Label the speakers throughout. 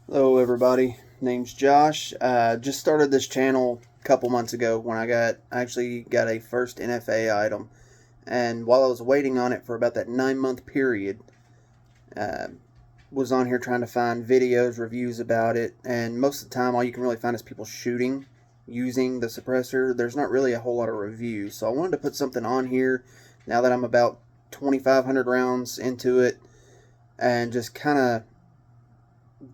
Speaker 1: Hello, everybody. Name's Josh. Just started this channel a couple months ago when I actually got a first NFA item, and while I was waiting on it for about that 9 month period, uh, was on here trying to find videos, reviews about it, and most of the time, all you can really find is people shooting using the suppressor. There's not really a whole lot of reviews, so I wanted to put something on here now that I'm about 2,500 rounds into it, and just kind of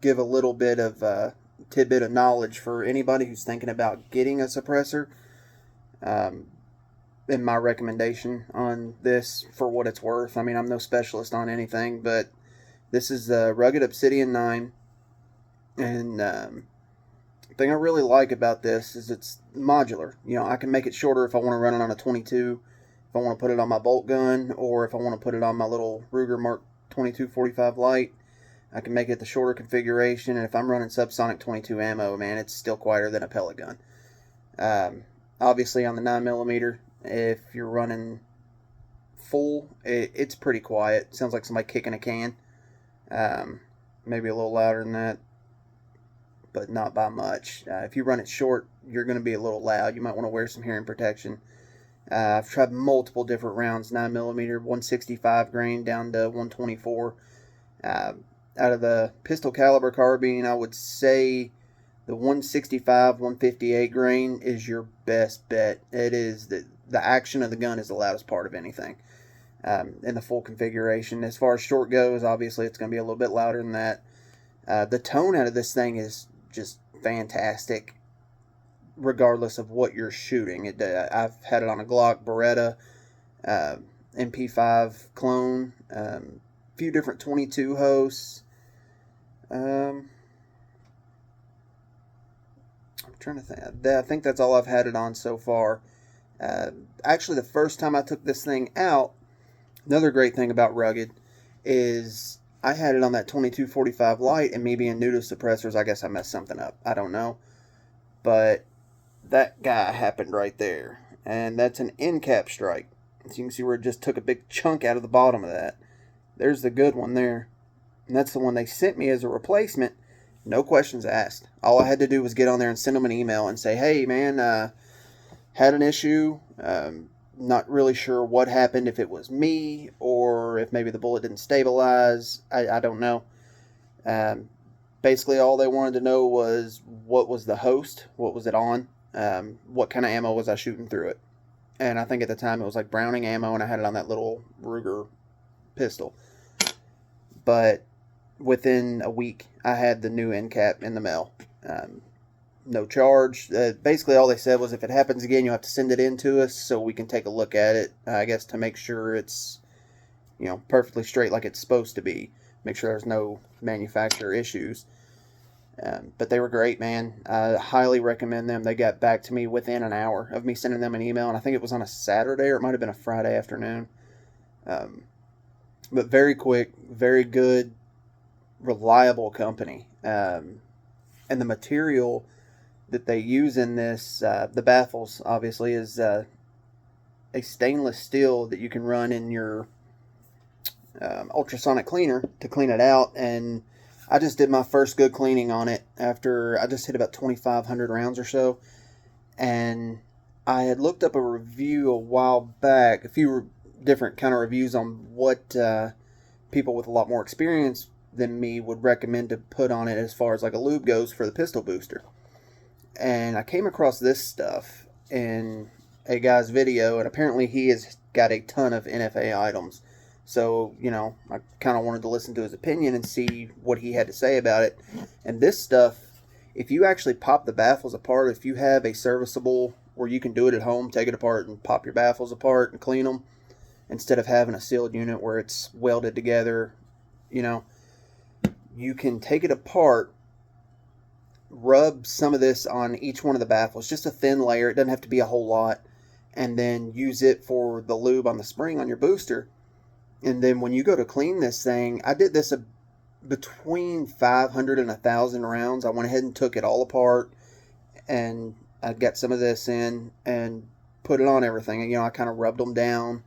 Speaker 1: give a little bit of tidbit of knowledge for anybody who's thinking about getting a suppressor. Um, in my recommendation on this, for what it's worth. I mean, I'm no specialist on anything, but this is the Rugged Obsidian 9. And the thing I really like about this is it's modular. You know, I can make it shorter if I want to run it on a 22, if I want to put it on my bolt gun, or if I want to put it on my little Ruger Mark 2245 Light. I can make it the shorter configuration, and if I'm running subsonic 22 ammo, man, it's still quieter than a pellet gun. Obviously, on the 9mm, if you're running full, it's pretty quiet. Sounds like somebody kicking a can. Maybe a little louder than that, but not by much. If you run it short, you're going to be a little loud. You might want to wear some hearing protection. I've tried multiple different rounds, 9mm, 165 grain down to 124. Out of the pistol caliber carbine, I would say the 165, 158 grain is your best bet. It is the action of the gun is the loudest part of anything in the full configuration. As far as short goes, obviously it's going to be a little bit louder than that. The tone out of this thing is just fantastic, regardless of what you're shooting. I've had it on a Glock, Beretta, uh, MP5 clone, few different 22 hosts. I'm trying to think. I think that's all I've had it on so far. Uh, Actually, the first time I took this thing out, another great thing about Rugged is I had it on that 2245 Light, and me being new to suppressors, I guess I messed something up. I don't know. But that guy happened right there. And that's an end cap strike. So you can see where it just took a big chunk out of the bottom of that. There's the good one there. And that's the one they sent me as a replacement. No questions asked. All I had to do was get on there and send them an email and say, hey, man, had an issue. Not really sure what happened, if it was me or if maybe the bullet didn't stabilize. I don't know. Um, Basically, all they wanted to know was what was the host, what was it on, what kind of ammo was I shooting through it. And I think at the time it was like Browning ammo, and I had it on that little Ruger pistol. But within a week, I had the new end cap in the mail. No charge. Basically, all they said was if it happens again, you'll have to send it in to us so we can take a look at it. I guess to make sure it's perfectly straight like it's supposed to be. Make sure there's no manufacturer issues. But they were great, man. I highly recommend them. They got back to me within an hour of me sending them an email, and I think it was on a Saturday or it might have been a Friday afternoon. Um, but very quick, very good, reliable company. And the material that they use in this, the baffles, obviously, is a stainless steel that you can run in your ultrasonic cleaner to clean it out. And I just did my first good cleaning on it after I just hit about 2,500 rounds or so. And I had looked up a review a while back, a few different kind of reviews on what people with a lot more experience than me would recommend to put on it as far as like a lube goes for the pistol booster. And I came across this stuff in a guy's video, and apparently he has got a ton of NFA items. So, I kind of wanted to listen to his opinion and see what he had to say about it. And this stuff, if you actually pop the baffles apart, if you have a serviceable where you can do it at home, take it apart and pop your baffles apart and clean them, instead of having a sealed unit where it's welded together, you know, you can take it apart, rub some of this on each one of the baffles, just a thin layer. It doesn't have to be a whole lot. And then use it for the lube on the spring on your booster. And then when you go to clean this thing, I did this between 500 and 1,000 rounds. I went ahead and took it all apart, and I got some of this in and put it on everything. And, I kind of rubbed them down,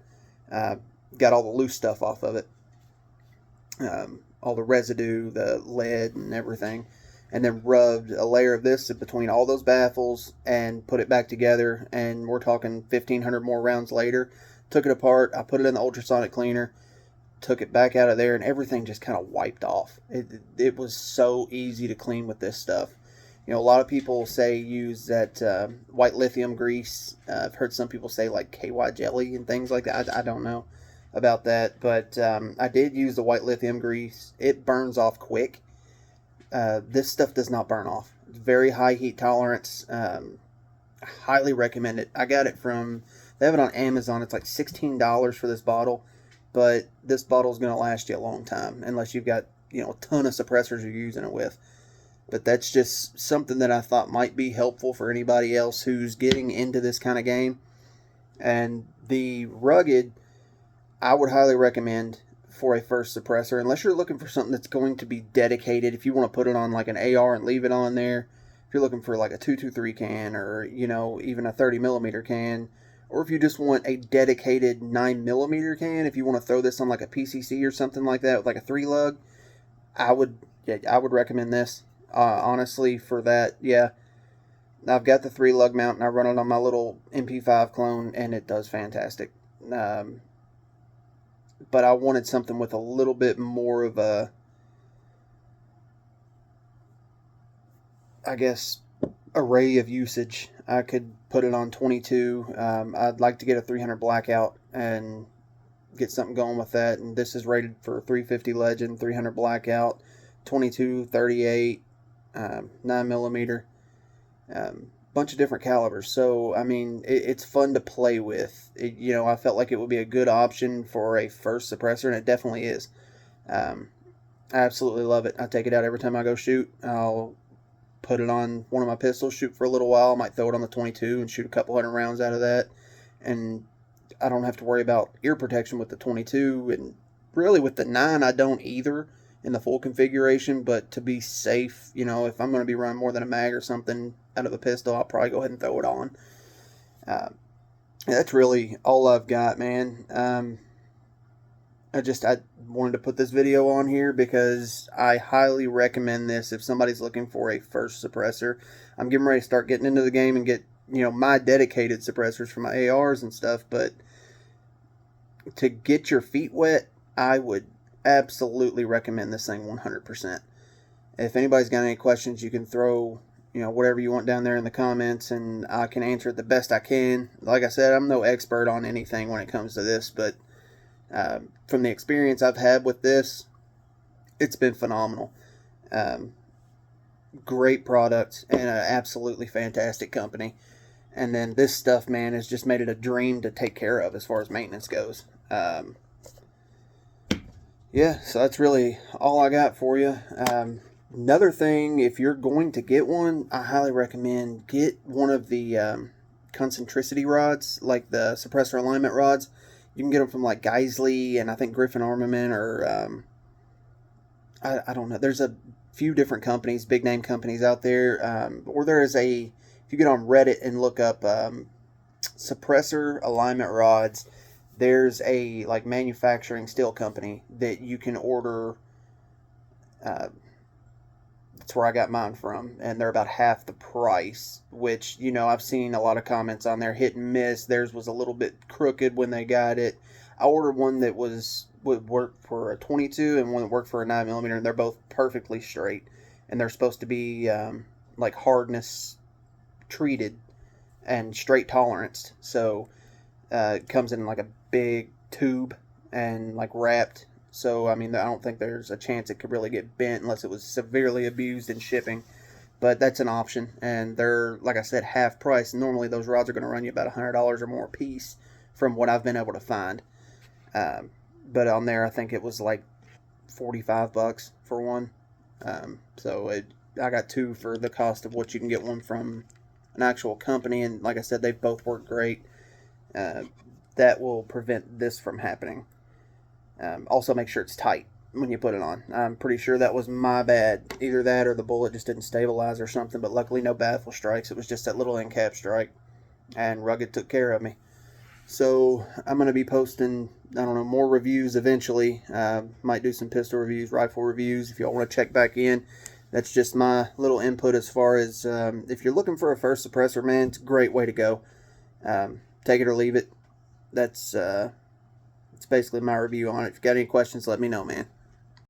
Speaker 1: got all the loose stuff off of it, all the residue, the lead and everything. and then rubbed a layer of this between all those baffles and put it back together. And we're talking 1,500 more rounds later. Took it apart. I put it in the ultrasonic cleaner, took it back out of there, and everything just kind of wiped off. It was so easy to clean with this stuff. You know, a lot of people say use that white lithium grease. I've heard some people say like KY jelly and things like that. I don't know about that, but I did use the white lithium grease. It burns off quick. This stuff does not burn off. It's very high heat tolerance. I highly recommend it. I got it from, they have it on Amazon. It's like $16 for this bottle, but this bottle is going to last you a long time unless you've got, you know, a ton of suppressors you're using it with. But that's just something that I thought might be helpful for anybody else who's getting into this kind of game. And the Rugged, I would highly recommend for a first suppressor, unless you're looking for something that's going to be dedicated. If you want to put it on like an AR and leave it on there, if you're looking for like a 223 can, or, you know, even a 30 millimeter can, or if you just want a dedicated 9 millimeter can, if you want to throw this on like a PCC or something like that with like a 3-lug, I would recommend this. Honestly, for that, yeah. I've got the 3-lug mount and I run it on my little MP5 clone and it does fantastic. But I wanted something with a little bit more of a, I guess, array of usage. I could put it on 22. I'd like to get a 300 blackout and get something going with that. And this is rated for 350 Legend, 300 blackout, 22, 38, 9 millimeter, bunch of different calibers. So I mean, it's fun to play with. You know, I felt like it would be a good option for a first suppressor, and it definitely is. I absolutely love it. I take it out every time I go shoot. I'll put it on one of my pistols, shoot for a little while. I might throw it on the 22 and shoot a couple hundred rounds out of that, and I don't have to worry about ear protection with the 22, and really with the 9 I don't either in the full configuration. But to be safe, you know, if I'm going to be running more than a mag or something out of a pistol, I'll probably go ahead and throw it on. That's really all I've got, man. I wanted to put this video on here because I highly recommend this if somebody's looking for a first suppressor. I'm getting ready to start getting into the game and get, you know, my dedicated suppressors for my ARs and stuff, but to get your feet wet, I would absolutely recommend this thing 100%. If anybody's got any questions, you can throw, you know, whatever you want down there in the comments, and I can answer it the best I can. Like I said, I'm no expert on anything when it comes to this, but from the experience I've had with this, it's been phenomenal. Great product and an absolutely fantastic company. And then this stuff, man, has just made it a dream to take care of as far as maintenance goes. Yeah, so that's really all I got for you. Another thing, if you're going to get one, I highly recommend get one of the concentricity rods, like the suppressor alignment rods. You can get them from like Geisley and I think Griffin Armament, or I don't know. There's a few different companies, big name companies out there. Or there is a, if you get on Reddit and look up suppressor alignment rods, there's a like manufacturing steel company that you can order. That's where I got mine from, and they're about half the price, which, you know, I've seen a lot of comments on there, hit and miss. Theirs was a little bit crooked when they got it. I ordered one that would work for a 22 and one that worked for a 9 millimeter, and they're both perfectly straight, and they're supposed to be like hardness treated and straight toleranced. So it comes in like a big tube and like wrapped. So, I mean, I don't think there's a chance it could really get bent unless it was severely abused in shipping. But that's an option. And they're, like I said, half price. Normally, those rods are going to run you about $100 or more a piece from what I've been able to find. But on there, I think it was like $45 for one. I got two for the cost of what you can get one from an actual company. And like I said, they both work great. That will prevent this from happening. Also, make sure it's tight when you put it on. I'm pretty sure that was my bad. Either that or the bullet just didn't stabilize or something, but luckily no baffle strikes. It was just that little end cap strike, and Rugged took care of me. So I'm going to be posting, I don't know, more reviews eventually. Might do some pistol reviews, rifle reviews. If y'all want to check back in, That's just my little input as far as if you're looking for a first suppressor, man, it's a great way to go. Take it or leave it. That's basically my review on it. If you got any questions, let me know, man.